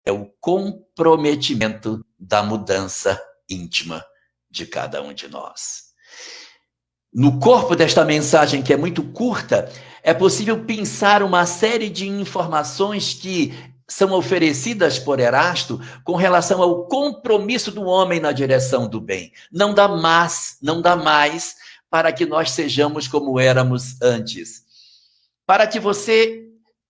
é o comprometimento da mudança íntima de cada um de nós. No corpo desta mensagem, que é muito curta, é possível pensar uma série de informações que são oferecidas por Erasto com relação ao compromisso do homem na direção do bem. Não dá mais para que nós sejamos como éramos antes. Para que você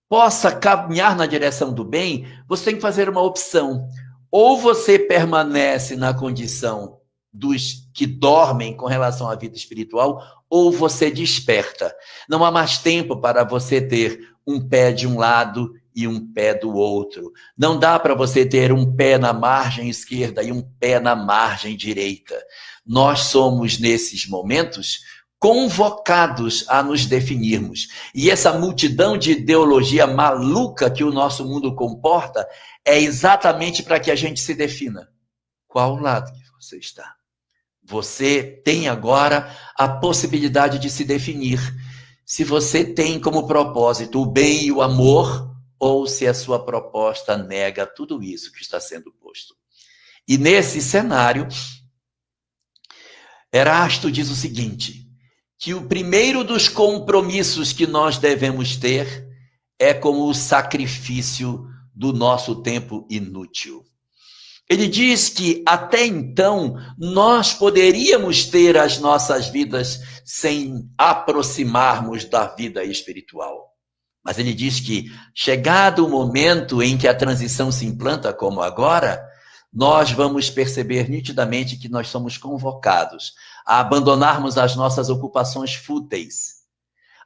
possa caminhar na direção do bem, você tem que fazer uma opção. Ou você permanece na condição dos que dormem com relação à vida espiritual, ou você desperta. Não há mais tempo para você ter um pé de um lado e um pé do outro. Não dá para você ter um pé na margem esquerda e um pé na margem direita. Nós somos, nesses momentos, convocados a nos definirmos. E essa multidão de ideologia maluca que o nosso mundo comporta é exatamente para que a gente se defina. Qual lado que você está? Você tem agora a possibilidade de se definir. Se você tem como propósito o bem e o amor, ou se a sua proposta nega tudo isso que está sendo posto. E nesse cenário, Erasto diz o seguinte, que o primeiro dos compromissos que nós devemos ter é com o sacrifício do nosso tempo inútil. Ele diz que até então nós poderíamos ter as nossas vidas sem aproximarmos da vida espiritual. Mas ele diz que chegado o momento em que a transição se implanta como agora, nós vamos perceber nitidamente que nós somos convocados a abandonarmos as nossas ocupações fúteis.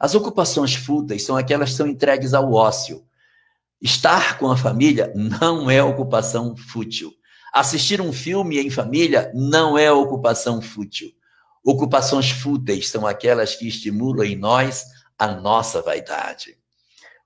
As ocupações fúteis são aquelas que são entregues ao ócio. Estar com a família não é ocupação fútil. Assistir um filme em família não é ocupação fútil. Ocupações fúteis são aquelas que estimulam em nós a nossa vaidade,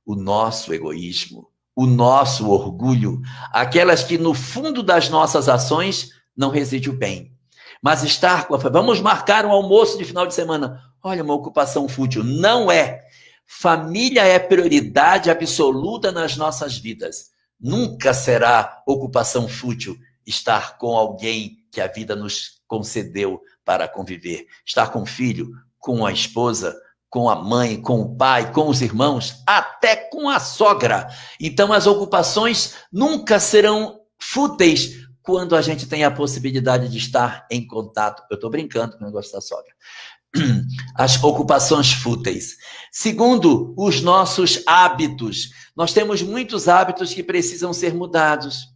o nosso egoísmo, o nosso orgulho, aquelas que no fundo das nossas ações não reside o bem. Mas estar com a família, vamos marcar um almoço de final de semana. Olha, uma ocupação fútil. Não é. Família é prioridade absoluta nas nossas vidas. Nunca será ocupação fútil estar com alguém que a vida nos concedeu para conviver. Estar com o filho, com a esposa, com a mãe, com o pai, com os irmãos, até com a sogra. Então, as ocupações nunca serão fúteis quando a gente tem a possibilidade de estar em contato. Eu estou brincando com o negócio da sogra. As ocupações fúteis. Segundo, os nossos hábitos. Nós temos muitos hábitos que precisam ser mudados.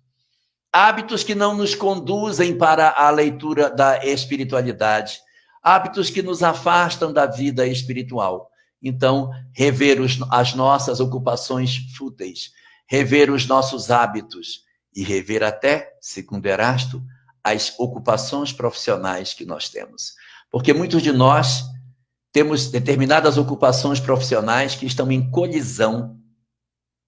Hábitos que não nos conduzem para a leitura da espiritualidade. Hábitos que nos afastam da vida espiritual. Então, rever as nossas ocupações fúteis, rever os nossos hábitos e rever até, segundo Erasto, as ocupações profissionais que nós temos. Porque muitos de nós temos determinadas ocupações profissionais que estão em colisão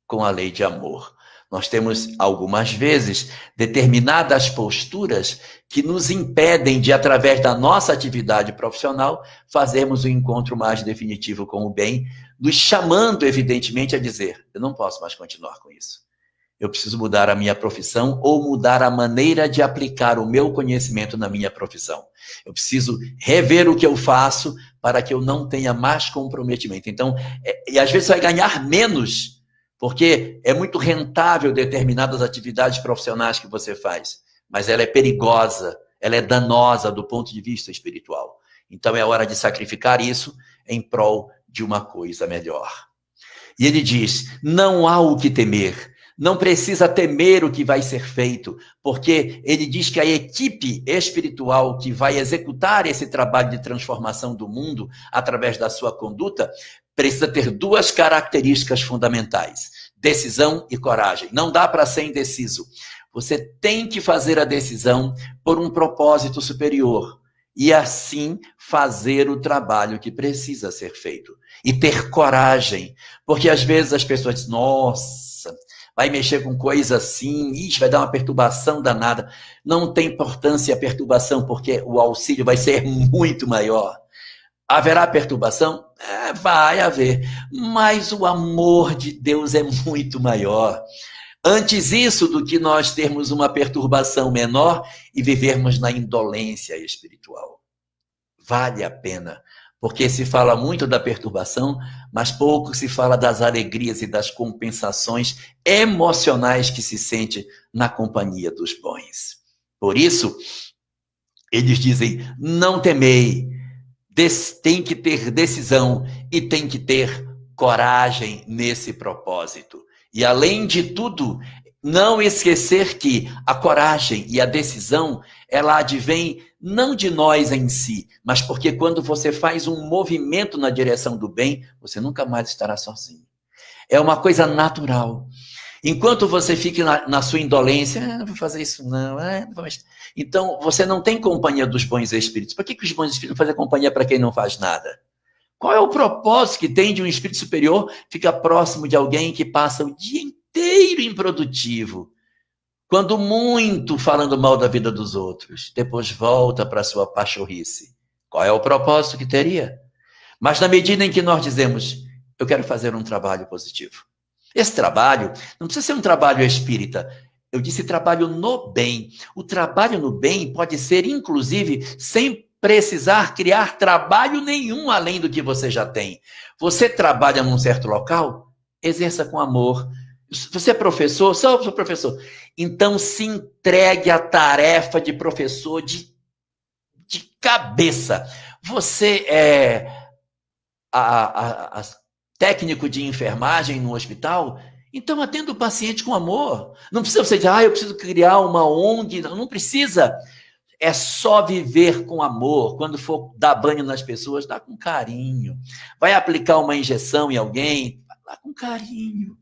com a lei de amor. Nós temos, algumas vezes, determinadas posturas que nos impedem de, através da nossa atividade profissional, fazermos o encontro mais definitivo com o bem, nos chamando, evidentemente, a dizer, eu não posso mais continuar com isso. Eu preciso mudar a minha profissão ou mudar a maneira de aplicar o meu conhecimento na minha profissão. Eu preciso rever o que eu faço para que eu não tenha mais comprometimento. Então, e às vezes vai ganhar menos, porque é muito rentável determinadas atividades profissionais que você faz, mas ela é perigosa, ela é danosa do ponto de vista espiritual. Então é hora de sacrificar isso em prol de uma coisa melhor. E ele diz, não há o que temer, não precisa temer o que vai ser feito, porque ele diz que a equipe espiritual que vai executar esse trabalho de transformação do mundo através da sua conduta precisa ter duas características fundamentais, decisão e coragem. Não dá para ser indeciso. Você tem que fazer a decisão por um propósito superior e assim fazer o trabalho que precisa ser feito. E ter coragem, porque às vezes as pessoas dizem, nossa, vai mexer com coisa assim, isso vai dar uma perturbação danada. Não tem importância a perturbação, porque o auxílio vai ser muito maior. Haverá perturbação? Vai haver, mas o amor de Deus é muito maior. Antes isso do que nós termos uma perturbação menor e vivermos na indolência espiritual. Vale a pena, porque se fala muito da perturbação, mas pouco se fala das alegrias e das compensações emocionais que se sente na companhia dos bons. Por isso, eles dizem, não temei, tem que ter decisão e tem que ter coragem nesse propósito. E além de tudo, não esquecer que a coragem e a decisão, ela advém não de nós em si, mas porque quando você faz um movimento na direção do bem, você nunca mais estará sozinho. É uma coisa natural. Enquanto você fica na sua indolência, não vou fazer isso não, não vou mais... Então você não tem companhia dos bons espíritos. Por que os bons espíritos não fazem companhia para quem não faz nada? Qual é o propósito que tem de um espírito superior ficar próximo de alguém que passa o dia inteiro improdutivo, quando muito falando mal da vida dos outros, depois volta para a sua pachorrice? Qual é o propósito que teria? Mas na medida em que nós dizemos, eu quero fazer um trabalho positivo, esse trabalho não precisa ser um trabalho espírita. Eu disse trabalho no bem. O trabalho no bem pode ser, inclusive, sem precisar criar trabalho nenhum além do que você já tem. Você trabalha num certo local? Exerça com amor. Você é professor? Sou professor. Então, se entregue à tarefa de professor de cabeça. Você é técnico de enfermagem no hospital? Então, atenda o paciente com amor. Não precisa você dizer, eu preciso criar uma ONG. Não precisa. É só viver com amor. Quando for dar banho nas pessoas, dá com carinho. Vai aplicar uma injeção em alguém, dá com carinho.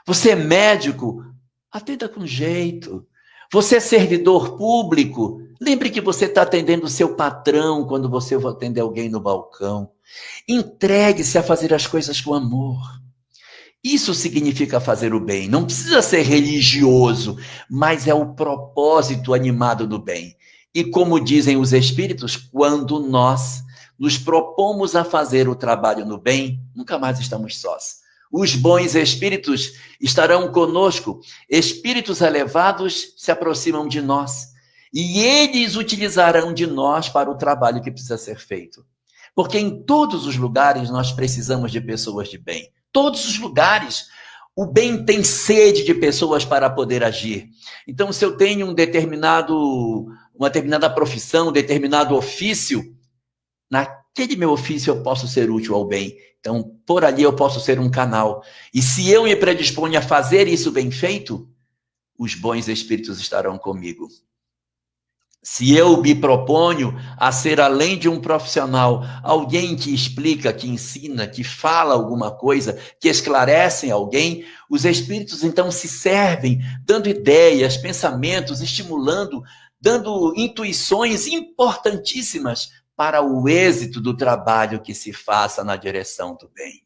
Você é médico, atenda com jeito. Você é servidor público, lembre que você está atendendo o seu patrão quando você vai atender alguém no balcão. Entregue-se a fazer as coisas com amor. Isso significa fazer o bem. Não precisa ser religioso, mas é o propósito animado do bem. E como dizem os espíritos, quando nós nos propomos a fazer o trabalho no bem, nunca mais estamos sós. Os bons espíritos estarão conosco. Espíritos elevados se aproximam de nós. E eles utilizarão de nós para o trabalho que precisa ser feito. Porque em todos os lugares nós precisamos de pessoas de bem. Todos os lugares. O bem tem sede de pessoas para poder agir. Então, se eu tenho uma determinada profissão, um determinado ofício, naquele meu ofício eu posso ser útil ao bem. Então, por ali eu posso ser um canal. E se eu me predisponho a fazer isso bem feito, os bons espíritos estarão comigo. Se eu me proponho a ser, além de um profissional, alguém que explica, que ensina, que fala alguma coisa, que esclarece alguém, os espíritos então se servem, dando ideias, pensamentos, estimulando, dando intuições importantíssimas para o êxito do trabalho que se faça na direção do bem.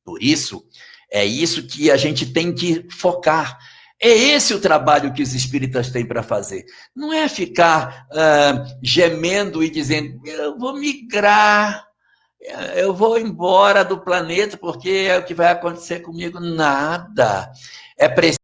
Por isso, é isso que a gente tem que focar. É esse o trabalho que os espíritas têm para fazer. Não é ficar gemendo e dizendo, eu vou migrar, eu vou embora do planeta porque é o que vai acontecer comigo. Nada. É preciso